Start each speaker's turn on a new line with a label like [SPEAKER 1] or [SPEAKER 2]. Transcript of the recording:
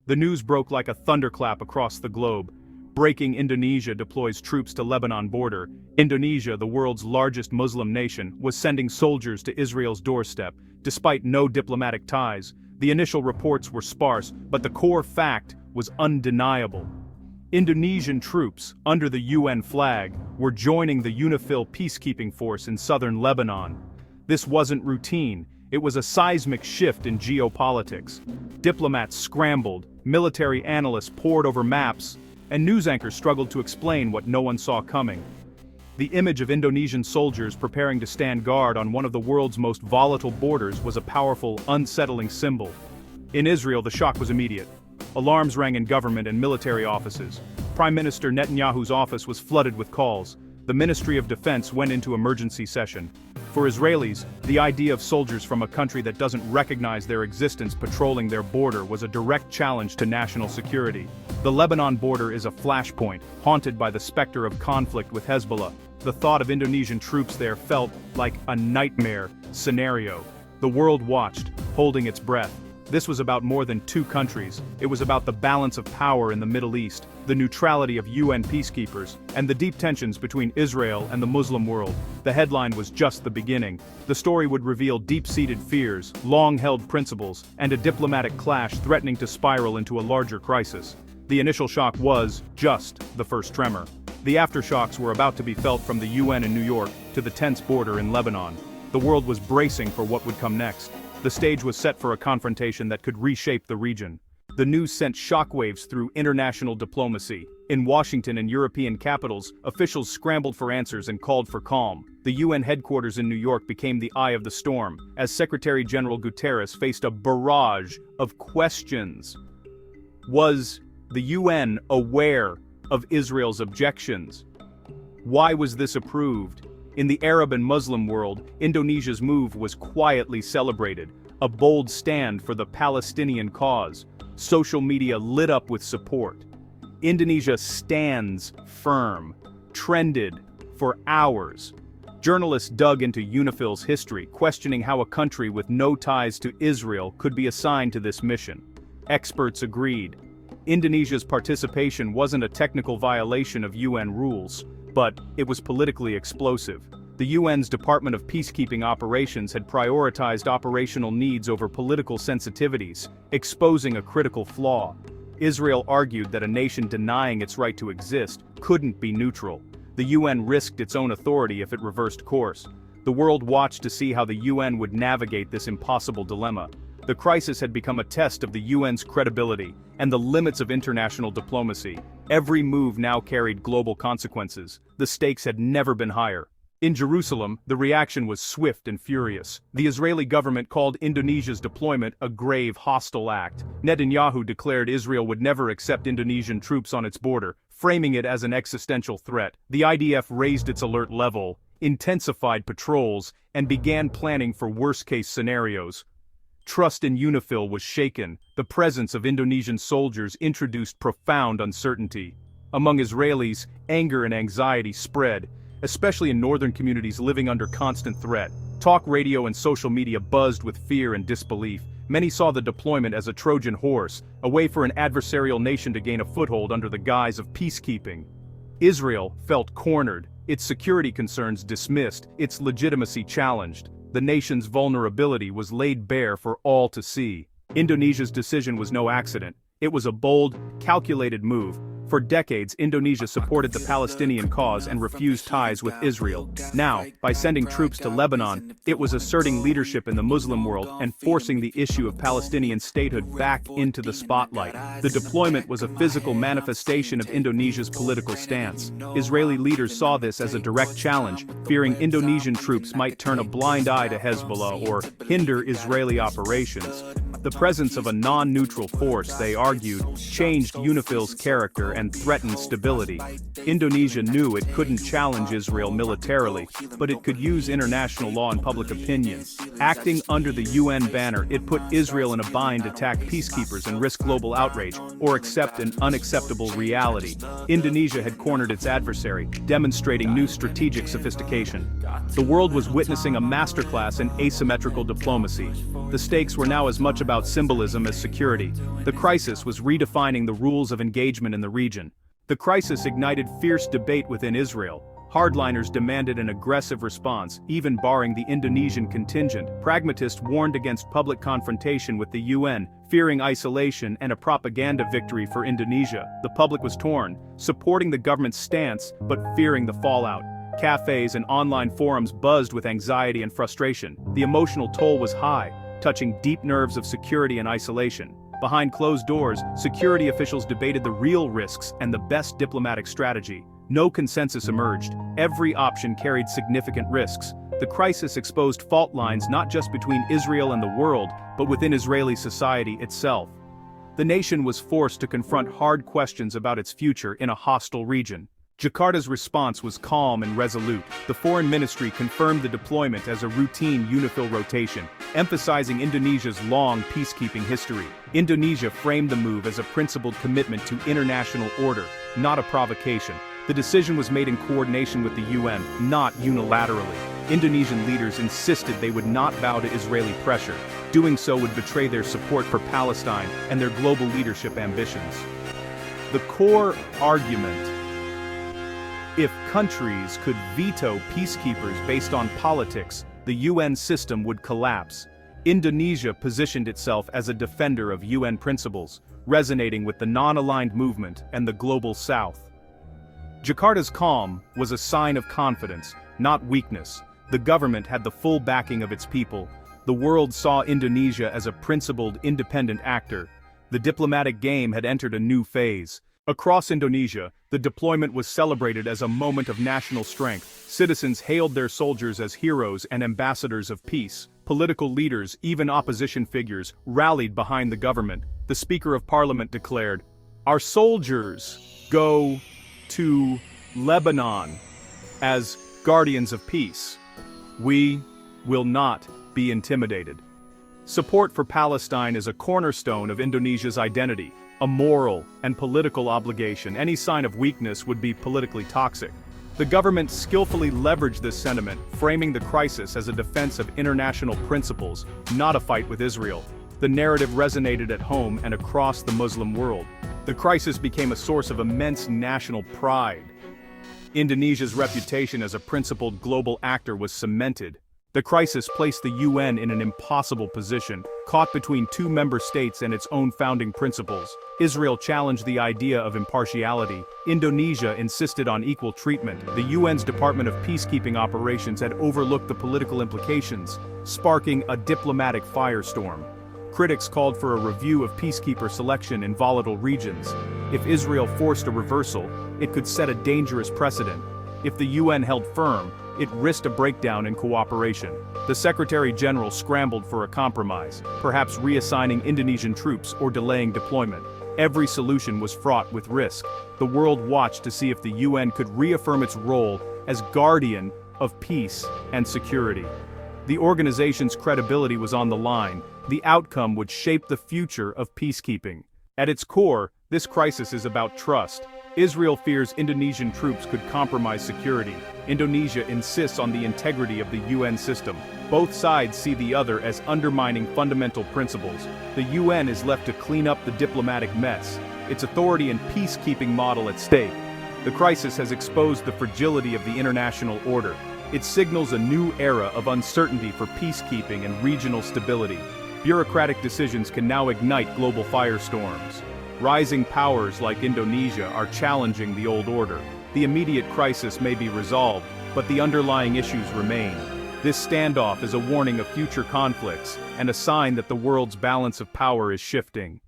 [SPEAKER 1] The news broke like a thunderclap across the globe. Breaking: Indonesia deploys troops to Lebanon border. Indonesia, the world's largest Muslim nation, was sending soldiers to Israel's doorstep, despite no diplomatic ties. The initial reports were sparse, but the core fact was undeniable. Indonesian troops, under the UN flag, were joining the UNIFIL peacekeeping force in southern Lebanon. This wasn't routine, it was a seismic shift in geopolitics. Diplomats scrambled, military analysts pored over maps, and news anchors struggled to explain what no one saw coming. The image of Indonesian soldiers preparing to stand guard on one of the world's most volatile borders was a powerful, unsettling symbol. In Israel, the shock was immediate. Alarms rang in government and military offices. Prime Minister Netanyahu's office was flooded with calls. The Ministry of Defense went into emergency session. For Israelis, the idea of soldiers from a country that doesn't recognize their existence patrolling their border was a direct challenge to national security. The Lebanon border is a flashpoint, haunted by the specter of conflict with Hezbollah. The thought of Indonesian troops there felt like a nightmare scenario. The world watched, holding its breath. This was about more than two countries. It was about the balance of power in the Middle East, the neutrality of UN peacekeepers, and the deep tensions between Israel and the Muslim world. The headline was just the beginning. The story would reveal deep-seated fears, long-held principles, and a diplomatic clash threatening to spiral into a larger crisis. The initial shock was just the first tremor. The aftershocks were about to be felt from the UN in New York to the tense border in Lebanon. The world was bracing for what would come next. The stage was set for a confrontation that could reshape the region. The news sent shockwaves through international diplomacy. In Washington and European capitals, officials scrambled for answers and called for calm. The UN headquarters in New York became the eye of the storm, as Secretary General Guterres faced a barrage of questions. Was the UN aware of Israel's objections? Why was this approved? In the Arab and Muslim world, Indonesia's move was quietly celebrated, a bold stand for the Palestinian cause. Social media lit up with support. Indonesia stands firm, trended for hours. Journalists dug into UNIFIL's history, questioning how a country with no ties to Israel could be assigned to this mission. Experts agreed. Indonesia's participation wasn't a technical violation of UN rules, but it was politically explosive. The UN's Department of Peacekeeping Operations had prioritized operational needs over political sensitivities, exposing a critical flaw. Israel argued that a nation denying its right to exist couldn't be neutral. The UN risked its own authority if it reversed course. The world watched to see how the UN would navigate this impossible dilemma. The crisis had become a test of the UN's credibility and the limits of international diplomacy. Every move now carried global consequences. The stakes had never been higher. In Jerusalem, the reaction was swift and furious. The Israeli government called Indonesia's deployment a grave hostile act. Netanyahu declared Israel would never accept Indonesian troops on its border, framing it as an existential threat. The IDF raised its alert level, intensified patrols, and began planning for worst-case scenarios. Trust in UNIFIL was shaken. The presence of Indonesian soldiers introduced profound uncertainty. Among Israelis, anger and anxiety spread, especially in northern communities living under constant threat. Talk radio and social media buzzed with fear and disbelief. Many saw the deployment as a Trojan horse, a way for an adversarial nation to gain a foothold under the guise of peacekeeping. Israel felt cornered, its security concerns dismissed, its legitimacy challenged. The nation's vulnerability was laid bare for all to see. Indonesia's decision was no accident. It was a bold, calculated move. For decades, Indonesia supported the Palestinian cause and refused ties with Israel. Now, by sending troops to Lebanon, it was asserting leadership in the Muslim world and forcing the issue of Palestinian statehood back into the spotlight. The deployment was a physical manifestation of Indonesia's political stance. Israeli leaders saw this as a direct challenge, fearing Indonesian troops might turn a blind eye to Hezbollah or hinder Israeli operations. The presence of a non-neutral force, they argued, changed UNIFIL's character and threatened stability. Indonesia knew it couldn't challenge Israel militarily, but it could use international law and public opinion. Acting under the UN banner, it put Israel in a bind to attack peacekeepers and risk global outrage, or accept an unacceptable reality. Indonesia had cornered its adversary, demonstrating new strategic sophistication. The world was witnessing a masterclass in asymmetrical diplomacy. The stakes were now as much about about symbolism as security. The crisis was redefining the rules of engagement in the region. The crisis ignited fierce debate within Israel. Hardliners demanded an aggressive response, even barring the Indonesian contingent. Pragmatists warned against public confrontation with the UN, fearing isolation and a propaganda victory for Indonesia. The public was torn, supporting the government's stance, but fearing the fallout. Cafes and online forums buzzed with anxiety and frustration. The emotional toll was high, touching deep nerves of security and isolation. Behind closed doors, security officials debated the real risks and the best diplomatic strategy. No consensus emerged. Every option carried significant risks. The crisis exposed fault lines not just between Israel and the world, but within Israeli society itself. The nation was forced to confront hard questions about its future in a hostile region. Jakarta's response was calm and resolute. The foreign ministry confirmed the deployment as a routine UNIFIL rotation, emphasizing Indonesia's long peacekeeping history. Indonesia framed the move as a principled commitment to international order, not a provocation. The decision was made in coordination with the UN, not unilaterally. Indonesian leaders insisted they would not bow to Israeli pressure. Doing so would betray their support for Palestine and their global leadership ambitions. The core argument: if countries could veto peacekeepers based on politics, the UN system would collapse. Indonesia positioned itself as a defender of UN principles, resonating with the non-aligned movement and the global South. Jakarta's calm was a sign of confidence, not weakness. The government had the full backing of its people. The world saw Indonesia as a principled, independent actor. The diplomatic game had entered a new phase. Across Indonesia, the deployment was celebrated as a moment of national strength. Citizens hailed their soldiers as heroes and ambassadors of peace. Political leaders, even opposition figures, rallied behind the government. The Speaker of Parliament declared, "Our soldiers go to Lebanon as guardians of peace. We will not be intimidated." Support for Palestine is a cornerstone of Indonesia's identity, a moral and political obligation. Any sign of weakness would be politically toxic. The government skillfully leveraged this sentiment, framing the crisis as a defense of international principles, not a fight with Israel. The narrative resonated at home and across the Muslim world. The crisis became a source of immense national pride. Indonesia's reputation as a principled global actor was cemented. The crisis placed the UN in an impossible position, caught between two member states and its own founding principles. Israel challenged the idea of impartiality. Indonesia insisted on equal treatment. The UN's Department of Peacekeeping Operations had overlooked the political implications, sparking a diplomatic firestorm. Critics called for a review of peacekeeper selection in volatile regions. If Israel forced a reversal, it could set a dangerous precedent. If the UN held firm, it risked a breakdown in cooperation. The Secretary General scrambled for a compromise, perhaps reassigning Indonesian troops or delaying deployment. Every solution was fraught with risk. The world watched to see if the UN could reaffirm its role as guardian of peace and security. The organization's credibility was on the line. The outcome would shape the future of peacekeeping. At its core, this crisis is about trust. Israel fears Indonesian troops could compromise security. Indonesia insists on the integrity of the UN system. Both sides see the other as undermining fundamental principles. The UN is left to clean up the diplomatic mess, its authority and peacekeeping model at stake. The crisis has exposed the fragility of the international order. It signals a new era of uncertainty for peacekeeping and regional stability. Bureaucratic decisions can now ignite global firestorms. Rising powers like Indonesia are challenging the old order. The immediate crisis may be resolved, but the underlying issues remain. This standoff is a warning of future conflicts and a sign that the world's balance of power is shifting.